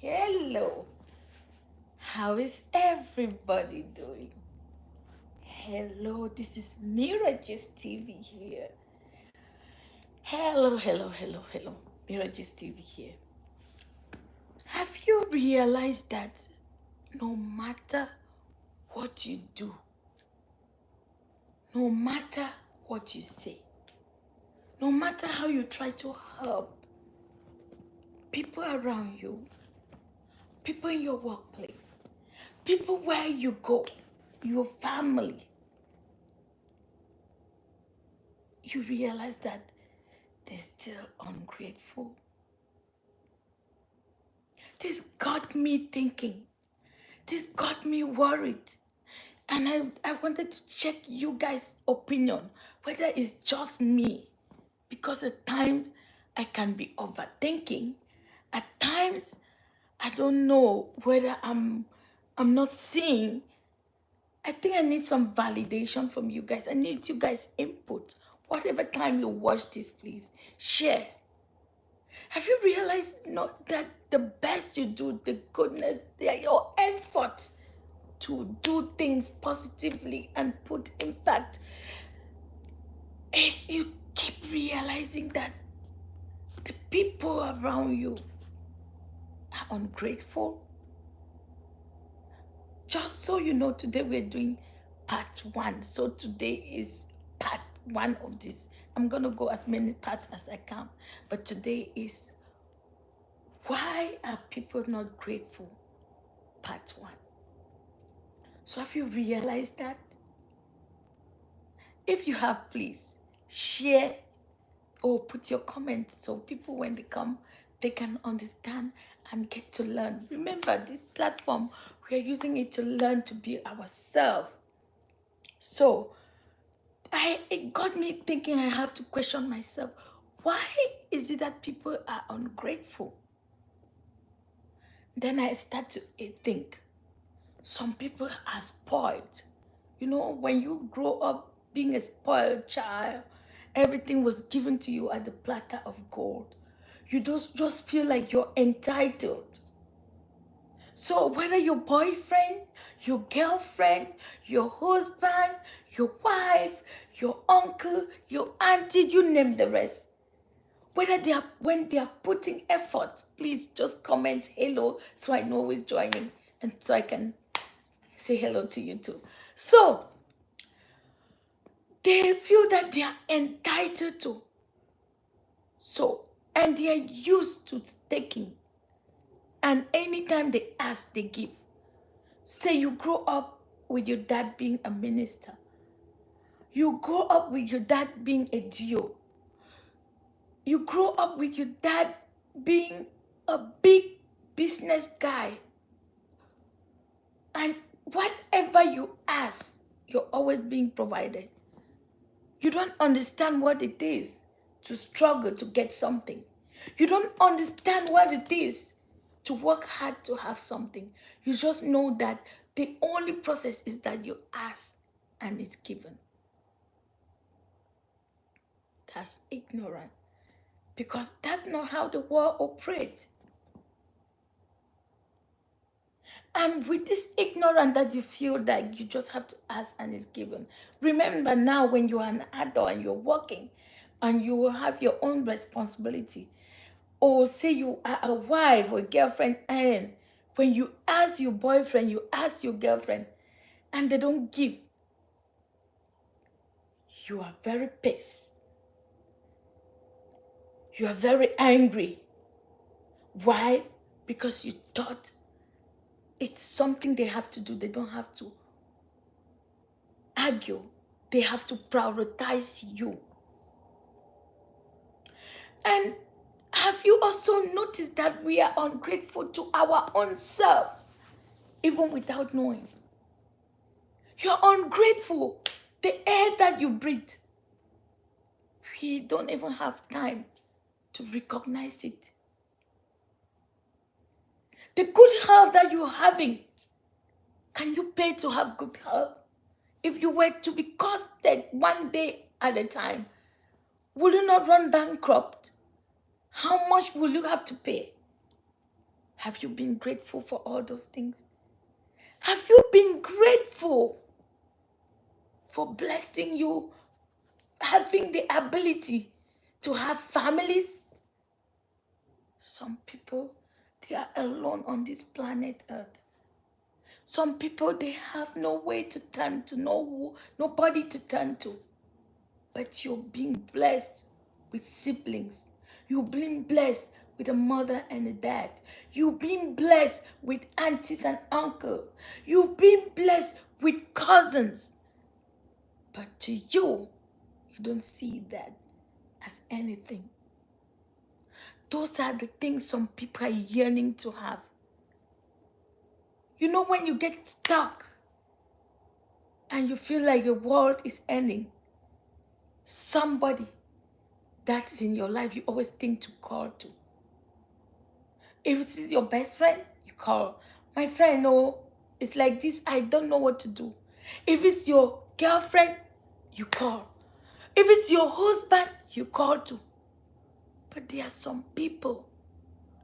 Hello, how is everybody doing? Hello, this is Miracles TV here. Hello. Miracles TV here. Have you realized that no matter what you do, no matter what you say, no matter how you try to help people around you, people in your workplace, people where you go, your family, you realize that they're still ungrateful. This got me thinking. This got me worried. And I wanted to check you guys' opinion, whether it's just me. Because at times I can be overthinking. At times I don't know whether I'm not seeing. I think I need some validation from you guys. I need you guys' input. Whatever time you watch this, please share. Have you realized not that the best you do, the goodness, your effort to do things positively and put impact, is you keep realizing that the people around you are ungrateful? Just so you know, today we're doing part 1. So today is part 1 of this. I'm going to go as many parts as I can. But today is why are people not grateful? Part 1. So have you realized that? If you have, please share or put your comments so people, when they come, they can understand and get to learn. Remember, this platform, we are using it to learn to be ourselves. So it got me thinking. I have to question myself. Why is it that people are ungrateful? Then I start to think. Some people are spoiled. You know, when you grow up being a spoiled child, everything was given to you at the platter of gold. You just feel like you're entitled. So whether your boyfriend, your girlfriend, your husband, your wife, your uncle, your auntie, you name the rest, when they are putting effort, please just comment hello so I know who is joining and so I can say hello to you too. So they feel that they are entitled to. So, and they are used to taking. And anytime they ask, they give. Say you grow up with your dad being a minister. You grow up with your dad being a DO. You grow up with your dad being a big business guy. And whatever you ask, you're always being provided. You don't understand what it is to struggle to get something. You don't understand what it is to work hard to have something. You just know that the only process is that you ask and it's given. That's ignorant, because that's not how the world operates. And with this ignorance that you feel that you just have to ask and it's given. Remember now, when you are an adult and you're working and you will have your own responsibility, or say you are a wife or a girlfriend, and when you ask your boyfriend, you ask your girlfriend, and they don't give, you are very pissed. You are very angry. Why? Because you thought it's something they have to do. They don't have to argue. They have to prioritize you. And have you also noticed that we are ungrateful to our own self, even without knowing? You're ungrateful. The air that you breathe, we don't even have time to recognize it. The good health that you're having, can you pay to have good health? If you were to be costed one day at a time, will you not run bankrupt? How much will you have to pay? Have you been grateful for all those things? Have you been grateful for blessing you, having the ability to have families? Some people, they are alone on this planet Earth. Some people, they have no way to turn to, nobody to turn to. But you're being blessed with siblings. You've been blessed with a mother and a dad. You've been blessed with aunties and uncles. You've been blessed with cousins. But to you, you don't see that as anything. Those are the things some people are yearning to have. You know, when you get stuck and you feel like the world is ending, somebody that's in your life you always think to call to. If it's your best friend, you call. My friend, no, it's like this, I don't know what to do. If it's your girlfriend, you call. If it's your husband, you call to. But there are some people,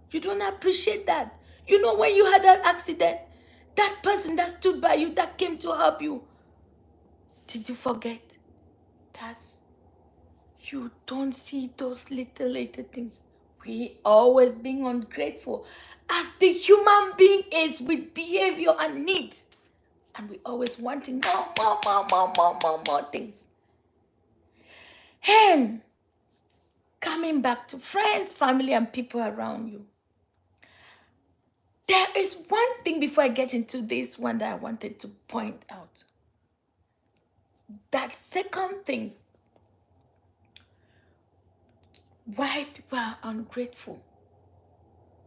you don't appreciate that. You know, when you had that accident, that person that stood by you, that came to help you, did you forget? You don't see those little things. We always being ungrateful. As the human being is with behavior and needs. And we always wanting more things. And coming back to friends, family, and people around you. There is one thing before I get into this one that I wanted to point out. That second thing, why people are ungrateful.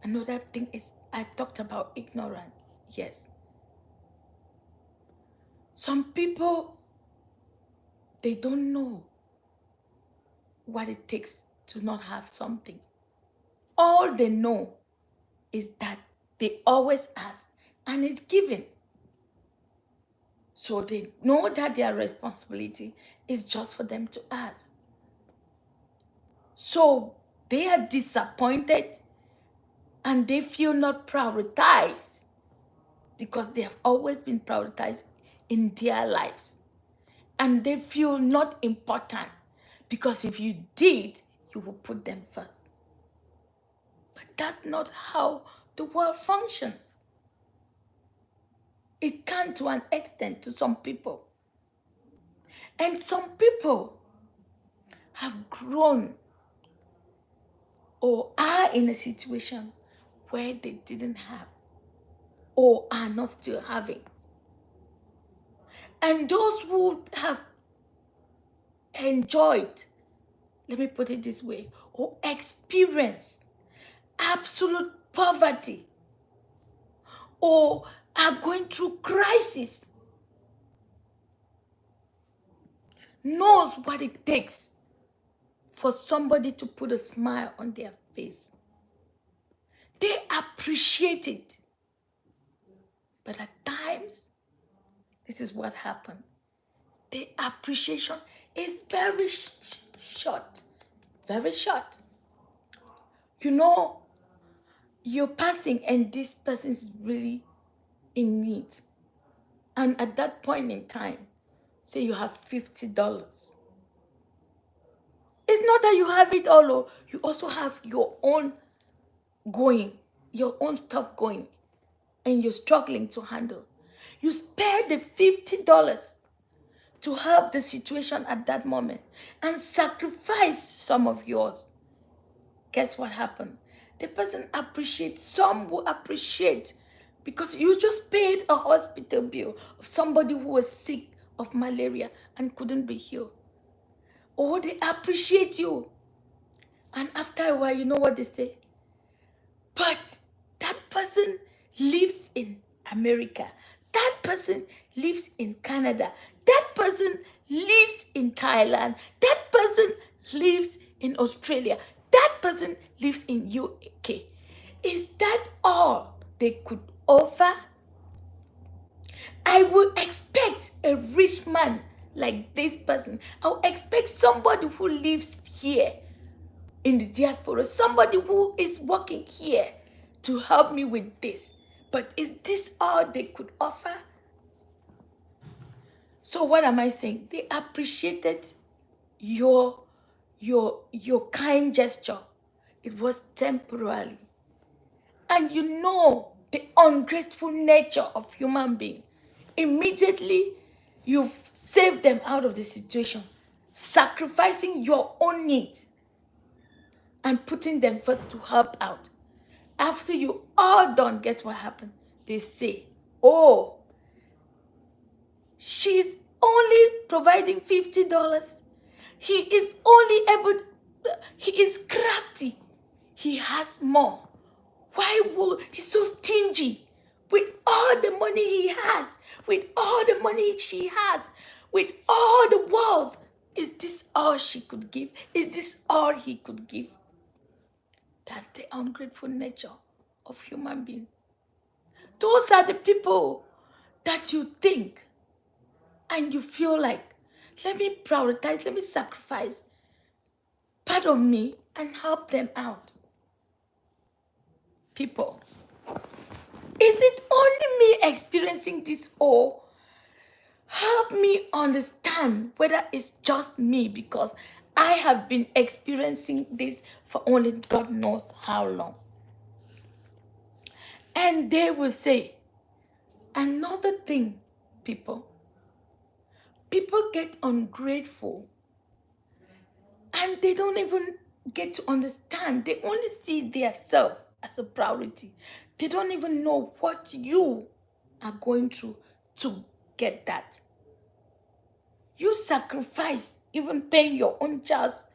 Another thing is, I talked about ignorance. Yes. Some people, they don't know what it takes to not have something. All they know is that they always ask and it's given. So they know that their responsibility is just for them to ask. So they are disappointed and they feel not prioritized because they have always been prioritized in their lives. And they feel not important because if you did, you will put them first. But that's not how the world functions. It can to an extent to some people. And some people have grown or are in a situation where they didn't have or are not still having. And those who have enjoyed, let me put it this way, or experienced absolute poverty or are going through crisis knows what it takes for somebody to put a smile on their face. They appreciate it. But at times, this is what happened. The appreciation is very short. Very short. You know, you're passing and this person is really in need. And at that point in time, say you have $50. It's not that you have it all. You also have your own your own stuff going, and you're struggling to handle. You spare the $50 to help the situation at that moment and sacrifice some of yours. Guess what happened? The person appreciates, some will appreciate because you just paid a hospital bill of somebody who was sick of malaria and couldn't be healed. Or they appreciate you. And after a while, you know what they say? But that person lives in America. That person lives in Canada. That person lives in Thailand. That person lives in Australia. That person lives in UK. Is that all they could offer? I would expect a rich man like this person. I would expect somebody who lives here in the diaspora, somebody who is working here to help me with this. But is this all they could offer? So what am I saying? They appreciated your kind gesture. It was temporary. And you know the ungrateful nature of human being. Immediately you've saved them out of the situation, sacrificing your own needs and putting them first to help out. After you all done, guess what happened? They say, oh, she's only providing $50. He is only able, he is crafty. He has more. Why would he's so stingy with all the money he has, with all the money she has, with all the wealth? Is this all she could give? Is this all he could give? That's the ungrateful nature of human beings. Those are the people that you think and you feel like, let me prioritize, let me sacrifice part of me and help them out. People, is it only me experiencing this, or help me understand whether it's just me, because I have been experiencing this for only God knows how long. And they will say, another thing, people get ungrateful and they don't even get to understand. They only see their self as a priority. They don't even know what you are going through to get that. You sacrifice even paying your own child's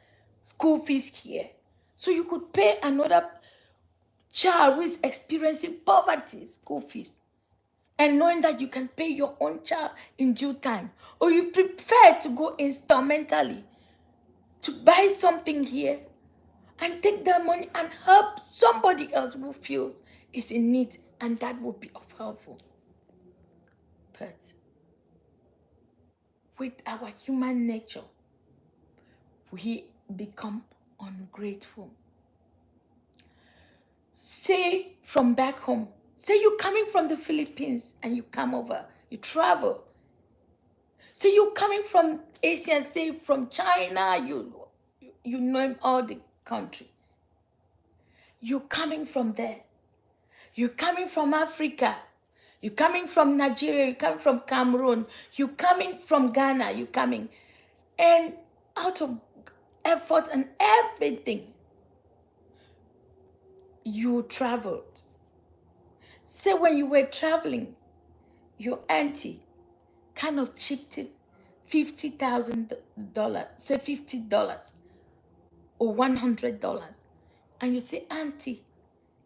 school fees here, so you could pay another child who is experiencing poverty school fees, and knowing that you can pay your own child in due time. Or you prefer to go instrumentally to buy something here and take that money and help somebody else who feels is in need, and that will be of helpful. But with our human nature, we become ungrateful. Say from back home, say you're coming from the Philippines and you come over, you travel. Say you're coming from Asia, say from China, you know all the country. You're coming from there. You're coming from Africa. You're coming from Nigeria. You're coming from Cameroon. You're coming from Ghana. You're coming. And out of effort and everything, you traveled. Say when you were traveling, your auntie kind of chipped in $50,000, say $50 or $100. And you say, Auntie,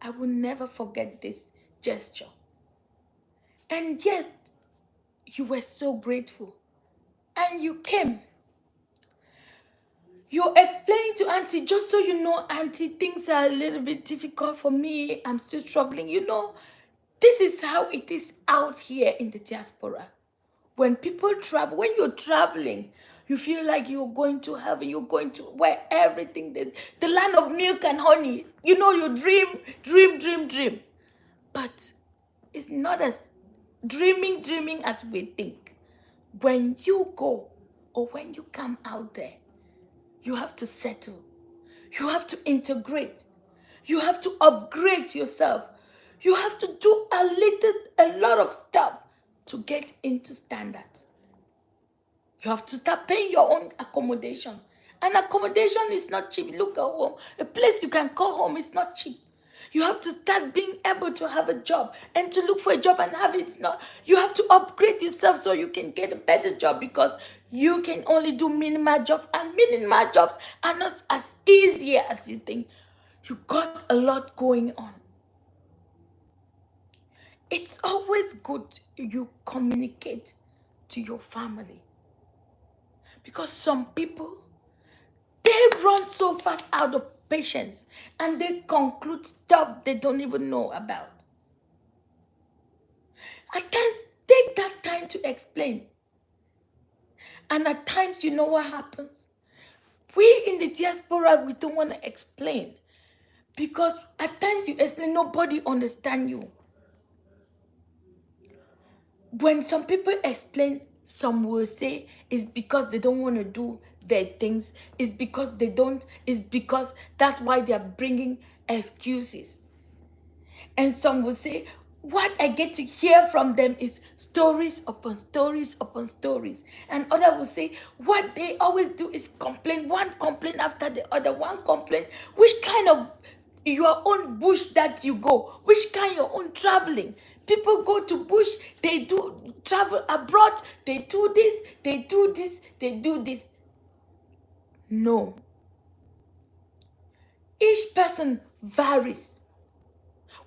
I will never forget this gesture. And yet, you were so grateful. And you came. You're explaining to Auntie, just so you know, Auntie, things are a little bit difficult for me. I'm still struggling. You know, this is how it is out here in the diaspora. When people travel, when you're traveling, you feel like you're going to heaven, you're going to where everything is, the land of milk and honey. You know, you dream. But it's not as dreaming as we think. When you go or when you come out there, you have to settle. You have to integrate. You have to upgrade yourself. You have to do a lot of stuff to get into standards. You have to start paying your own accommodation. And accommodation is not cheap. Look at home. A place you can call home is not cheap. You have to start being able to have a job, and to look for a job and have it. It's not. You have to upgrade yourself so you can get a better job, because you can only do minimal jobs, and minimal jobs are not as easy as you think. You got a lot going on. It's always good you communicate to your family, because some people, they run so fast out of patience and they conclude stuff they don't even know about. I can't take that time to explain. And at times, you know what happens? We in the diaspora, we don't want to explain, Because at times you explain, nobody understand you. When some people explain, some will say it's because they don't want to do their things. It's because they don't. It's because that's why they are bringing excuses. And some will say, what I get to hear from them is stories upon stories upon stories. And other will say, what they always do is complain, one complaint after the other, one complaint. Which kind of your own bush that you go? Which kind your own traveling? People go to bush, they do travel abroad, they do this, they do this, they do this. No. Each person varies.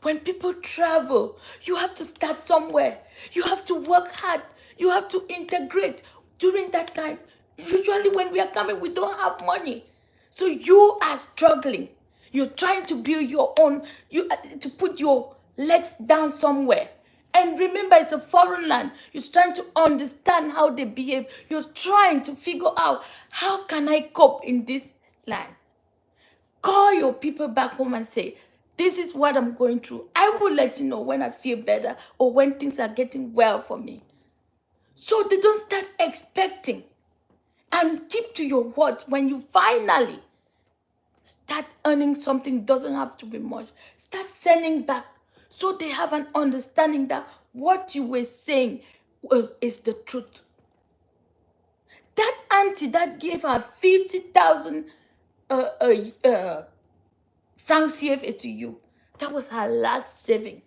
When people travel, you have to start somewhere. You have to work hard. You have to integrate. During that time, usually when we are coming, we don't have money. So you are struggling. You're trying to build your own, to put your legs down somewhere. And remember, it's a foreign land. You're trying to understand how they behave. You're trying to figure out, how can I cope in this land? Call your people back home and say, this is what I'm going through. I will let you know when I feel better or when things are getting well for me. So they don't start expecting, and keep to your words. When you finally start earning something, doesn't have to be much, start sending back, so they have an understanding that what you were saying is the truth. That auntie that gave her 50,000 francs CFA to you, that was her last saving.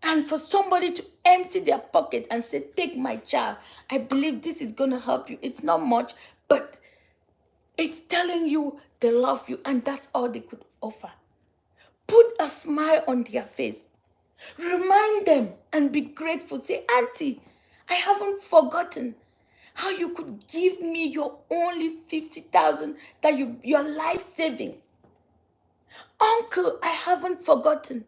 And for somebody to empty their pocket and say, take my child, I believe this is going to help you. It's not much, but it's telling you they love you, and that's all they could offer. Put a smile on their face. Remind them and be grateful. Say, auntie, I haven't forgotten how you could give me your only 50,000 that your life saving. Uncle, I haven't forgotten.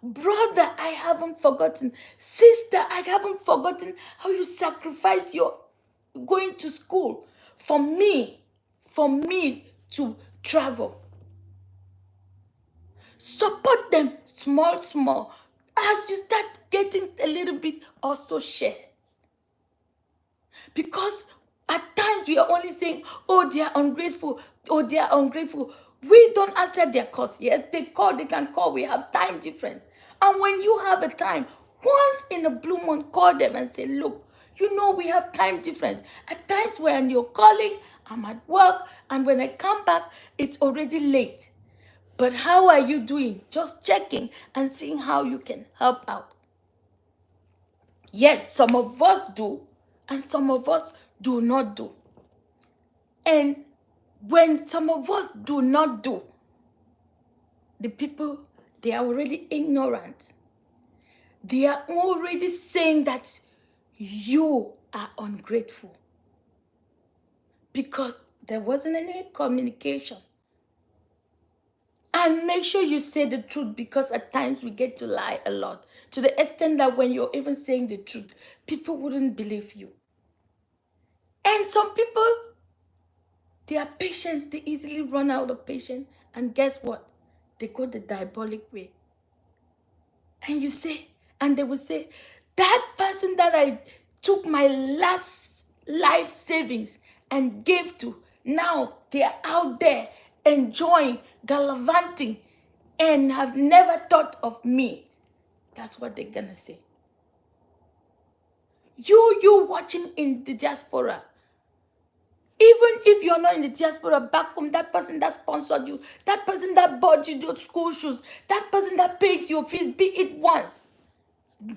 Brother, I haven't forgotten. Sister, I haven't forgotten how you sacrifice your going to school for me to travel. Support them small, small. As you start getting a little bit, also share. Because at times we are only saying, oh, they are ungrateful. Oh, they are ungrateful. We don't answer their calls. Yes, they can call. We have time difference. And when you have a time, once in a blue moon, call them and say, look, we have time difference. At times when you're calling, I'm at work, and when I come back, it's already late. But how are you doing? Just checking and seeing how you can help out. Yes, some of us do, and some of us do not do. And when some of us do not do, the people, they are already ignorant. They are already saying that you are ungrateful because there wasn't any communication. And make sure you say the truth, because at times we get to lie a lot, to the extent that when you're even saying the truth, people wouldn't believe you. And some people, their patience, they easily run out of patience. And guess what? They go the diabolic way. And you say, and they will say, that person that I took my last life savings and gave to, now they are out there enjoying, gallivanting, and have never thought of me. That's what they're gonna say. You watching in the diaspora, even if you're not in the diaspora, back home, that person that sponsored you, that person that bought you those school shoes, that person that pays your fees, be it once.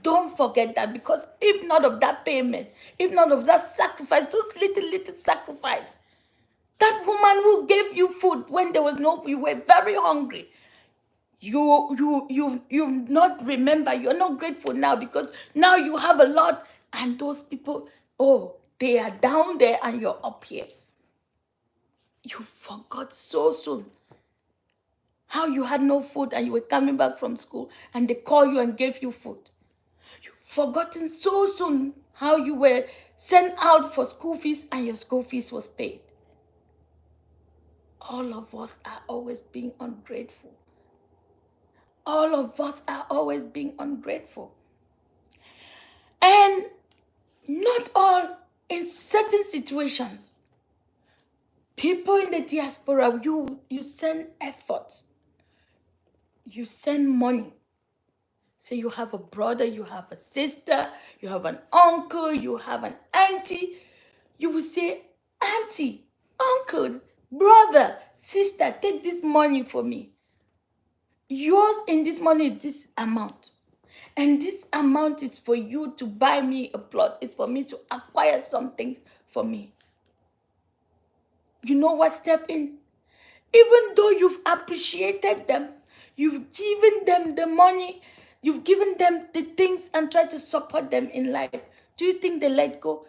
Don't forget that, because if not of that payment, if not of that sacrifice, those little sacrifice, that woman who gave you food when there was no, you were very hungry, you not remember, you're not grateful now, because now you have a lot, and those people, oh, they are down there and you're up here. You forgot so soon how you had no food and you were coming back from school and they called you and gave you food. You've forgotten so soon how you were sent out for school fees and your school fees was paid. All of us are always being ungrateful. All of us are always being ungrateful. And not all, in certain situations, people in the diaspora, you send effort, you send money. Say you have a brother, you have a sister, you have an uncle, you have an auntie. You will say, auntie, uncle, brother, sister, take this money for me. Yours in this money is this amount. And this amount is for you to buy me a plot. It's for me to acquire something for me. You know what step in? Even though you've appreciated them, you've given them the money, you've given them the things and tried to support them in life, do you think they let go?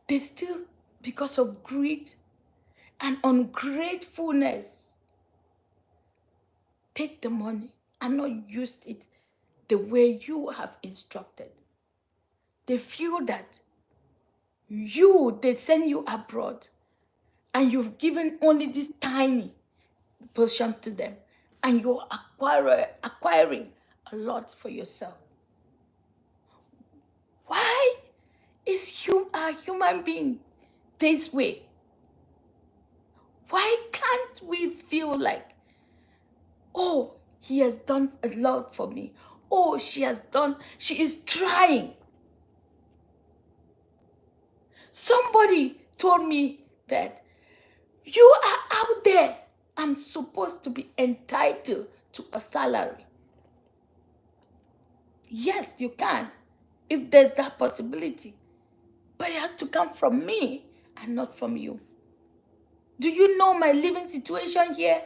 They still, because of greed and ungratefulness, take the money and not use it the way you have instructed. They feel that they send you abroad and you've given only this tiny portion to them, and you're acquiring a lot for yourself. Why is a human being this way? Why can't we feel like, oh, he has done a lot for me. Oh, she is trying. Somebody told me that you are out there. I'm supposed to be entitled to a salary. Yes, you can, if there's that possibility. But it has to come from me and not from you. Do you know my living situation here?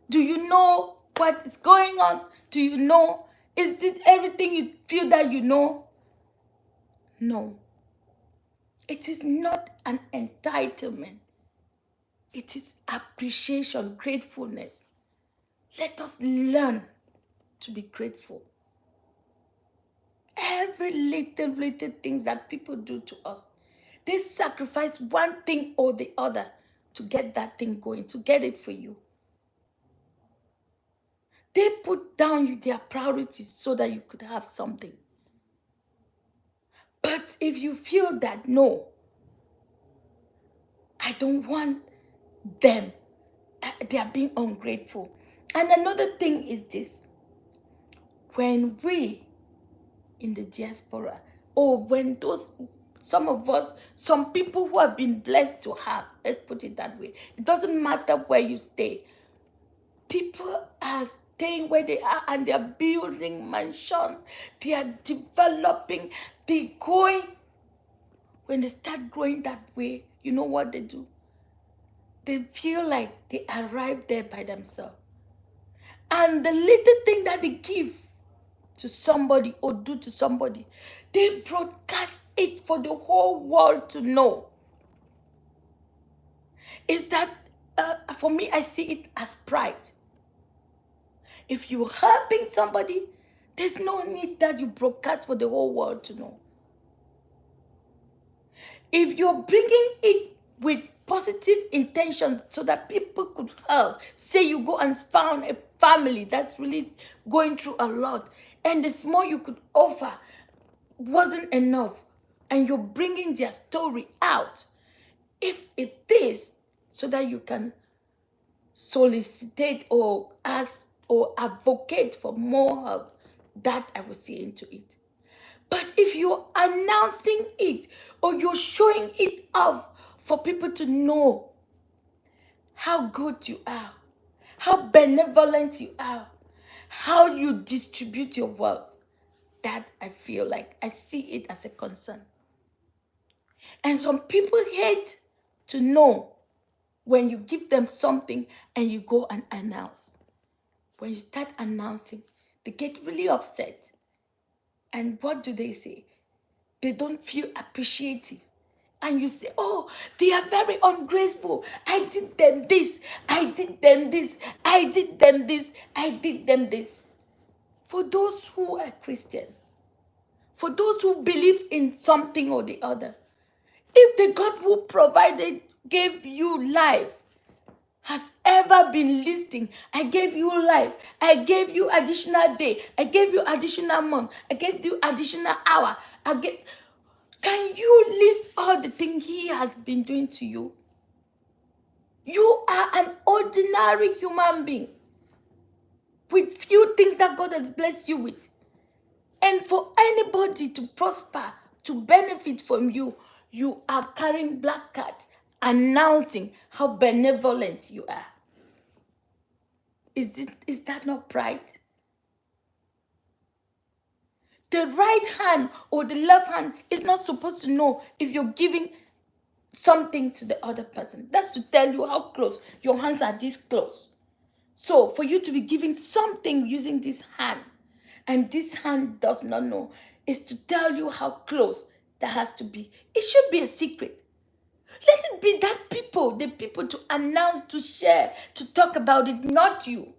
Do you know what is going on? Do you know? Is it everything you feel that you know? No. It is not an entitlement. It is appreciation, gratefulness. Let us learn to be grateful. Every little things that people do to us, they sacrifice one thing or the other to get that thing going, to get it for you. They put down their priorities so that you could have something. But if you feel that, no, I don't want them, they are being ungrateful. And another thing is this: when we in the diaspora, or when some people who have been blessed to have, let's put it that way, it doesn't matter where you stay, people are staying where they are and they are building mansions, they are developing, they're going. When they start growing that way, you know what they do? They feel like they arrived there by themselves. And the little thing that they give to somebody or do to somebody, they broadcast it for the whole world to know. Is that, for me, I see it as pride. If you're helping somebody, there's no need that you broadcast for the whole world to know. If you're bringing it with positive intention so that people could help, say you go and found a family that's really going through a lot, and the small you could offer wasn't enough, and you're bringing their story out, if it is so that you can solicit or ask or advocate for more help, that I will see into it. But if you're announcing it or you're showing it off for people to know how good you are, how benevolent you are, how you distribute your wealth, that I feel like I see it as a concern. And some people hate to know when you give them something and you go and announce. When you start announcing, they get really upset. And what do they say? They don't feel appreciative. And you say, oh, they are very ungrateful. I did them this. I did them this. I did them this. I did them this. For those who are Christians, for those who believe in something or the other, if the God who provided gave you life, has ever been listening. I gave you life. I gave you additional day. I gave you additional month. I gave you additional hour. Can you list all the things he has been doing to you? You are an ordinary human being with few things that God has blessed you with. And for anybody to prosper, to benefit from you, you are carrying black cards announcing how benevolent you are. Is that not pride? The right hand or the left hand is not supposed to know if you're giving something to the other person. That's to tell you how close. Your hands are this close. So for you to be giving something using this hand, and this hand does not know, is to tell you how close that has to be. It should be a secret. Let it be that the people to announce, to share, to talk about it, not you.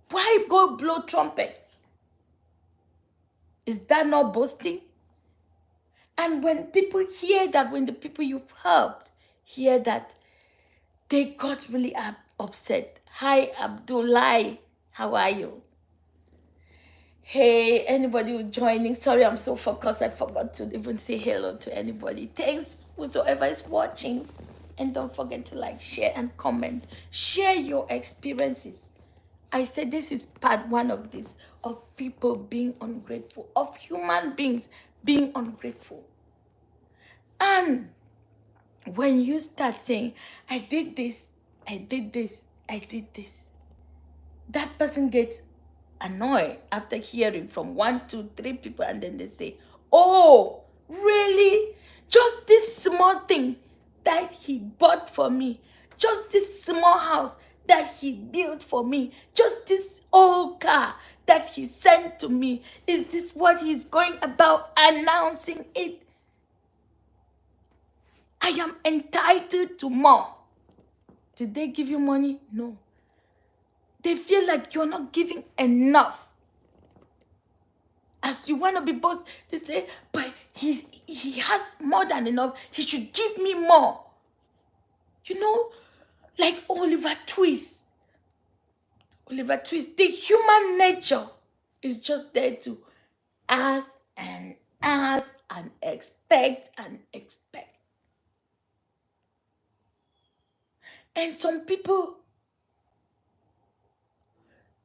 Why go blow trumpet? Is that not boasting? And when people hear that, when the people you've helped hear that, they got really upset. Hi, Abdullah. How are you? Hey, anybody who's joining? Sorry, I'm so focused. I forgot to even say hello to anybody. Thanks, whosoever is watching. And don't forget to like, share, and comment. Share your experiences. I said this is part one of this, of people being ungrateful, of human beings being ungrateful. And when you start saying, I did this, I did this, I did this, that person gets annoyed after hearing from 1, 2, 3 people, and then they say, oh, really? Just this small thing that he bought for me, just this small house that he built for me, just this old car that he sent to me, is this what he's going about announcing it? I am entitled to more. Did they give you money? No. They feel like you're not giving enough. As you want to be boss, they say, but he has more than enough. He should give me more. You know, like Oliver Twist. The human nature is just there to ask and ask and expect and expect. And some people,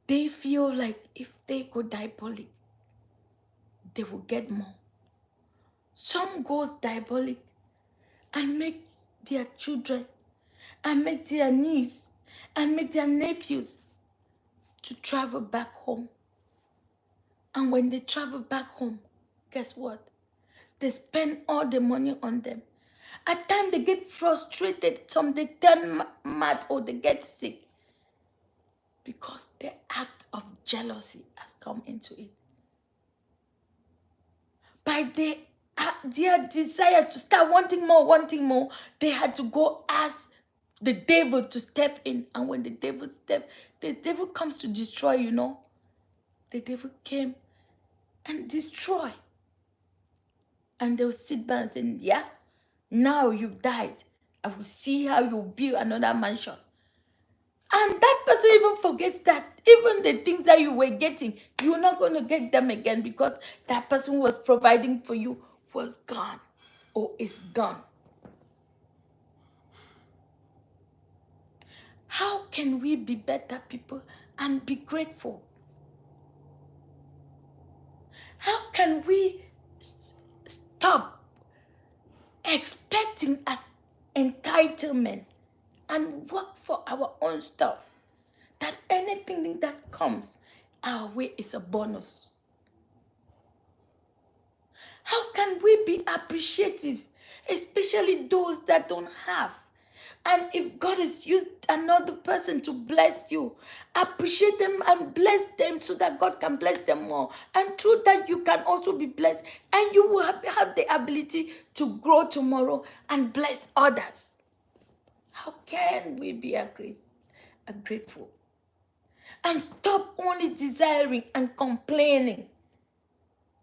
they feel like if they go diabolic, they will get more. Some goes diabolic and make their children, and make their niece, and make their nephews to travel back home. And when they travel back home, guess what? They spend all the money on them. At times they get frustrated, some they turn mad or they get sick because the act of jealousy has come into it. By their desire to start wanting more, they had to go ask the devil to step in. And when the devil comes to destroy, you know, the devil came and destroy. And they'll sit back and say, yeah, now you've died. I will see how you build another mansion. And that person even forgets that even the things that you were getting, you're not going to get them again because that person who was providing for you was gone or is gone. How can we be better people and be grateful? How can we stop expecting as entitlement and work for our own stuff? That anything that comes our way is a bonus. How can we be appreciative, especially those that don't have? And if God has used another person to bless you, appreciate them and bless them so that God can bless them more. And through that, you can also be blessed. And you will have the ability to grow tomorrow and bless others. How can we be grateful? And stop only desiring and complaining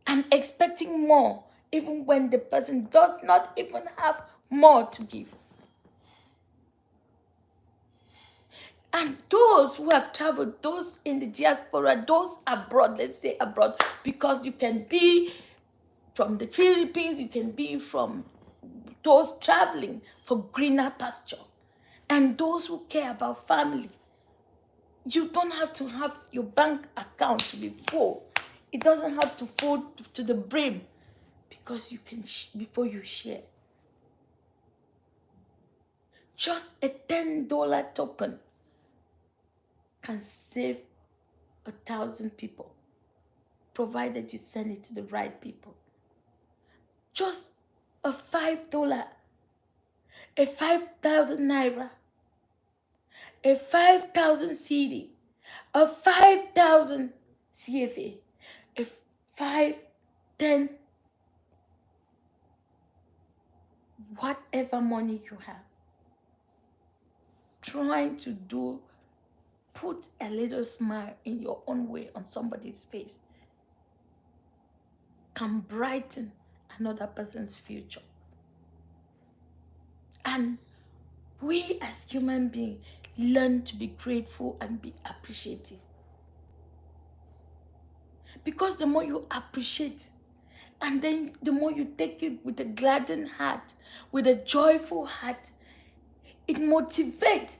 and expecting more, even when the person does not even have more to give. And those who have traveled, those in the diaspora, those abroad, let's say abroad, because you can be from the Philippines, you can be from those traveling for greener pasture. And those who care about family, you don't have to have your bank account to be full. It doesn't have to full to the brim, because you can, before you share. Just a $10 token can save 1,000 people, provided you send it to the right people. Just a $5, a 5,000 naira, a 5,000 CD, a 5,000 CFA, a 5, 10, whatever money you have. Trying to do, put a little smile in your own way on somebody's face can brighten another person's future. And we as human beings learn to be grateful and be appreciative. Because the more you appreciate, and then the more you take it with a gladdened heart, with a joyful heart, it motivates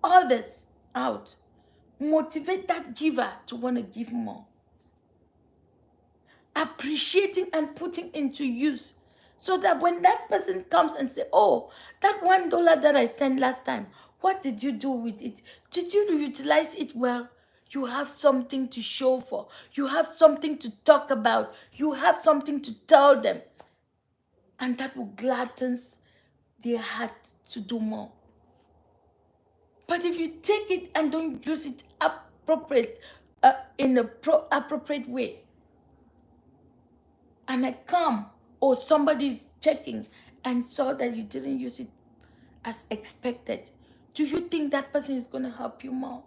others out. Motivate that giver to want to give more. Appreciating and putting into use, so that when that person comes and say, oh, that $1 that I sent last time, what did you do with it? Did you utilize it well? You have something to show for. You have something to talk about. You have something to tell them. And that will gladden their heart to do more. But if you take it and don't use it in an appropriate way, and I come, or somebody is checking and saw that you didn't use it as expected, do you think that person is going to help you more?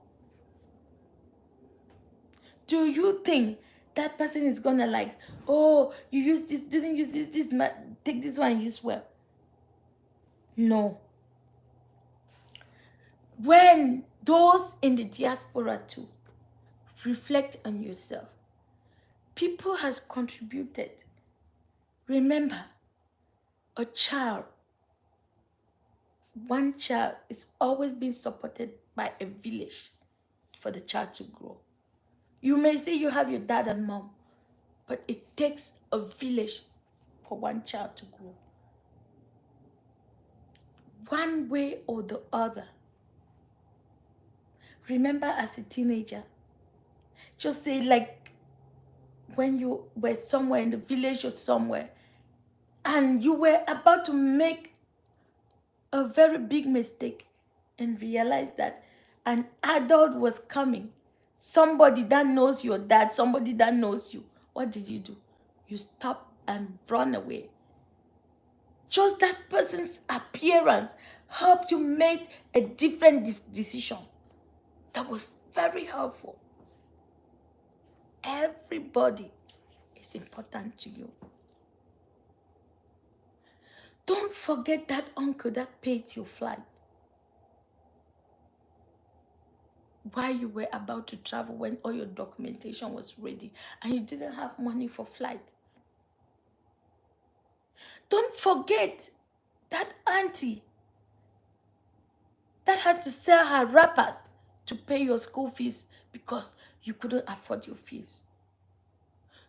Do you think that person is going to like, oh, you used this, didn't use this, take this one and use well? No. When those in the diaspora too, reflect on yourself. People has contributed. Remember, a child, one child is always being supported by a village for the child to grow. You may say you have your dad and mom, but it takes a village for one child to grow. One way or the other. Remember, as a teenager, just say like when you were somewhere in the village or somewhere, and you were about to make a very big mistake and realize that an adult was coming, somebody that knows your dad, somebody that knows you. What did you do? You stop and run away. Just that person's appearance helped you make a different decision. That was very helpful. Everybody is important to you. Don't forget that uncle that paid your flight while you were about to travel, when all your documentation was ready and you didn't have money for flight. Don't forget that auntie that had to sell her wrappers to pay your school fees because you couldn't afford your fees.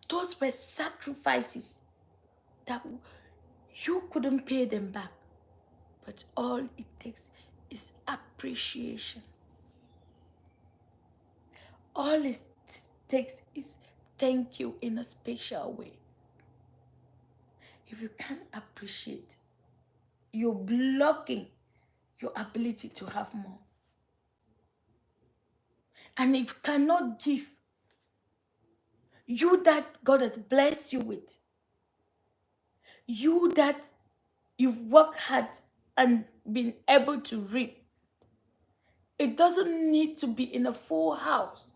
Those were sacrifices that you couldn't pay them back. But all it takes is appreciation. All it takes is thank you in a special way. If you can't appreciate, you're blocking your ability to have more. And if you cannot give, you that God has blessed you with, you that you've worked hard and been able to reap, it doesn't need to be in a full house.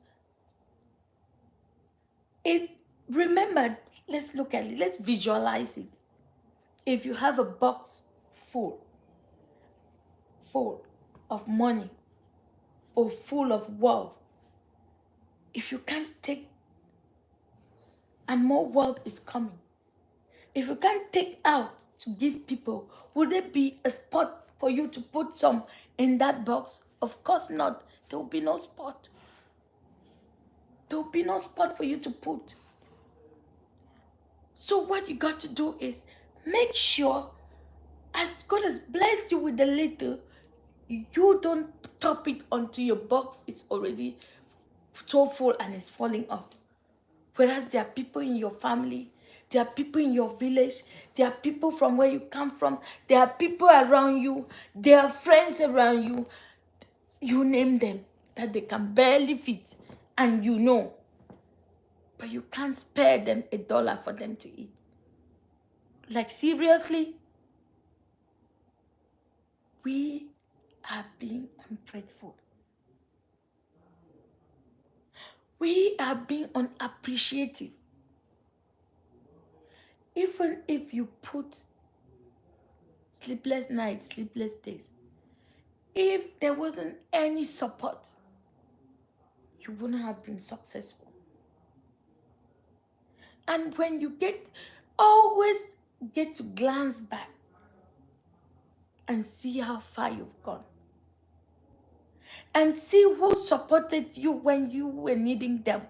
Remember, let's look at it, let's visualize it. If you have a box full, of money or full of wealth, if you can't take, and more wealth is coming, if you can't take out to give people, would there be a spot for you to put some in that box? Of course not. There will be no spot. There will be no spot for you to put. So what you got to do is make sure, as God has blessed you with the little, you don't top it until your box is already so full and it's falling off. Whereas there are people in your family, there are people in your village, there are people from where you come from, there are people around you, there are friends around you, you name them, that they can barely fit, and you know, but you can't spare them $1 for them to eat. Like, seriously, we are being ungrateful. We are being unappreciative. Even if you put sleepless nights, sleepless days, if there wasn't any support, you wouldn't have been successful. And when you always get to glance back and see how far you've gone. And see who supported you when you were needing them.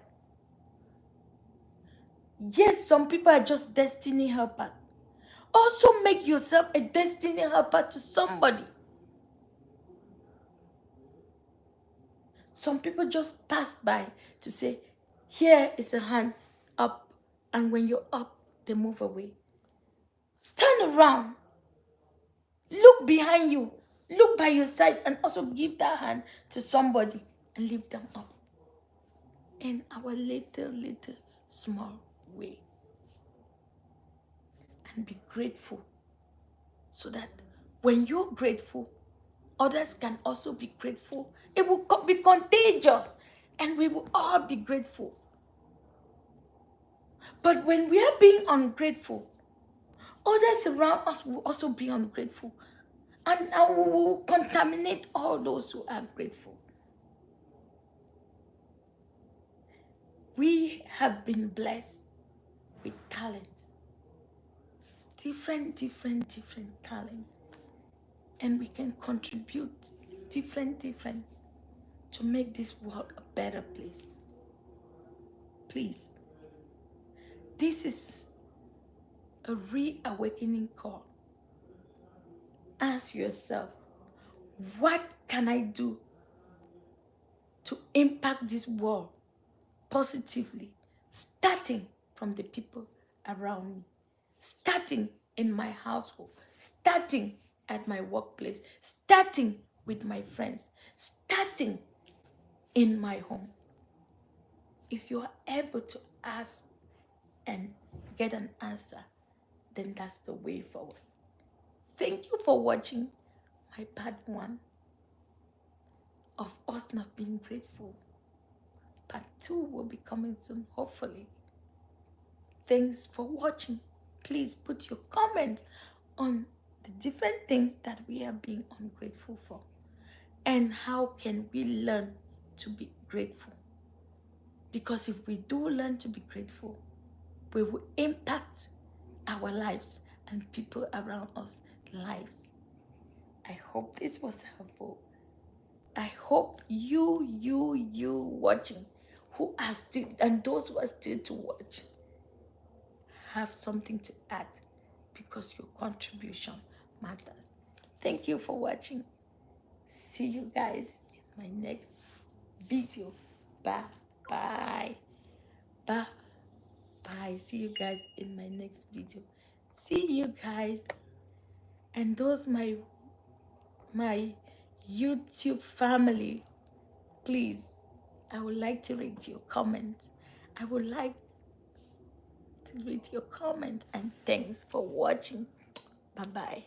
Yes, some people are just destiny helpers. Also make yourself a destiny helper to somebody. Some people just pass by to say, here is a hand up, and when you're up, they move away. Turn around. Look behind you. Look by your side and also give that hand to somebody and lift them up. In our little, small way. And be grateful. So that when you're grateful, others can also be grateful. It will be contagious. And we will all be grateful. But when we are being ungrateful, others around us will also be ungrateful. And we will contaminate all those who are grateful. We have been blessed with talents. Different talents. And we can contribute different to make this world a better place. Please. This is a reawakening call. Ask yourself, what can I do to impact this world positively, starting from the people around me, starting in my household, starting at my workplace, starting with my friends, starting in my home. If you are able to ask and get an answer, then that's the way forward. Thank you for watching my part 1 of us not being grateful. Part 2 will be coming soon, hopefully. Thanks for watching. Please put your comments on the different things that we are being ungrateful for. And how can we learn to be grateful? Because if we do learn to be grateful, we will impact our lives and people around us lives. I hope this was helpful. I hope you watching, who are still, and those who are still to watch, have something to add, because your contribution matters. Thank you for watching. See you guys in my next video. Bye. Bye. Bye. Bye. See you guys in my next video. See you guys. And those my YouTube family, please, I would like to read your comments. I would like to read your comment, and thanks for watching. Bye-bye.